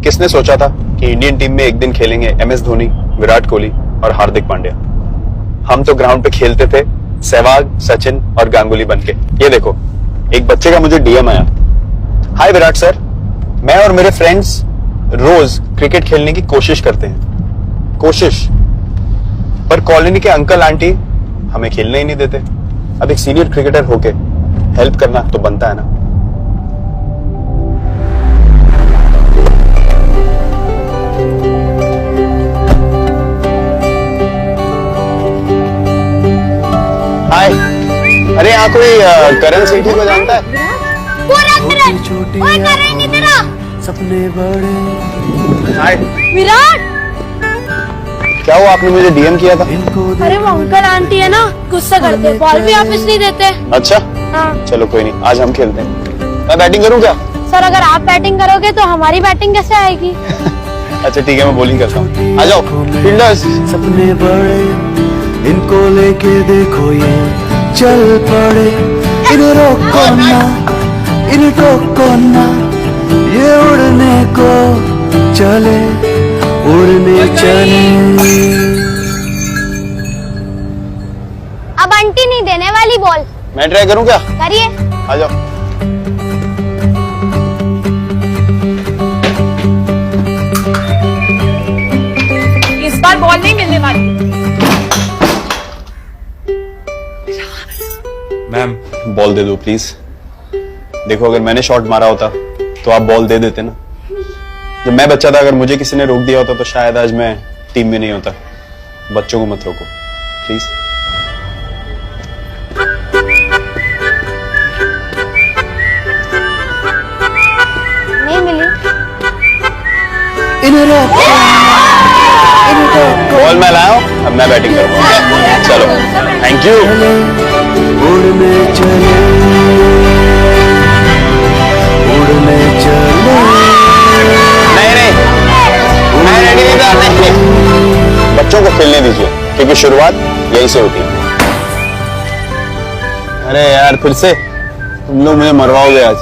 किसने सोचा था कि इंडियन टीम में एक दिन खेलेंगे MS धोनी, विराट कोहली और हार्दिक पांड्या। हम तो ग्राउंड पे खेलते थे सहवाग, सचिन और गांगुली बनके। ये देखो, एक बच्चे का मुझे DM आया, हाय विराट सर, मैं और मेरे फ्रेंड्स रोज क्रिकेट खेलने की कोशिश करते हैं, कोशिश, पर कॉलोनी के अंकल आंटी हमें खेलने ही नहीं देते। अब एक सीनियर क्रिकेटर होके हेल्प करना तो बनता है ना। हाय, अरे यहाँ कोई करण सेठी को जानता है? सपने बड़े। हाय विराट, क्या हुआ, आपने मुझे DM किया था? अरे वो अंकल आंटी है ना, गुस्सा करते, बॉल भी वापस नहीं देते। अच्छा, हाँ। चलो कोई नहीं, आज हम खेलते हैं। मैं बैटिंग करूँ क्या? सर अगर आप बैटिंग करोगे तो हमारी बैटिंग कैसे आएगी? अच्छा ठीक है, मैं बॉलिंग करता हूँ। आ जाओ फील्डर्स। सपने बड़े, इनको लेके देखो ये चल पड़े। इन्हें रोको ना, इन्हें टोको ना, ये उड़ने को चले, उड़ने चले। अब आंटी नहीं देने वाली बॉल। मैं ट्राई करूँ क्या? करिए। आ जाओ। इस बार बॉल नहीं मिलने वाली। मैम बॉल दे दो प्लीज। देखो, अगर मैंने शॉट मारा होता तो आप बॉल दे देते ना। जब मैं बच्चा था, अगर मुझे किसी ने रोक दिया होता तो शायद आज मैं टीम में नहीं होता। बच्चों को मत रोको प्लीज। नहीं मिली। इन्हें रोको, इन्हें टोको। बॉल मैं लाया हूँ, अब मैं बैटिंग करूँगा। चलो, थैंक यू। उड़ने चले, उड़ने चले। नहीं नहीं, मैं रेडी नहीं था। नहीं, बच्चों को खेलने दीजिए, क्योंकि शुरुआत यहीं से होती है। अरे यार, फिर से तुम लोग मुझे मरवाओगे आज।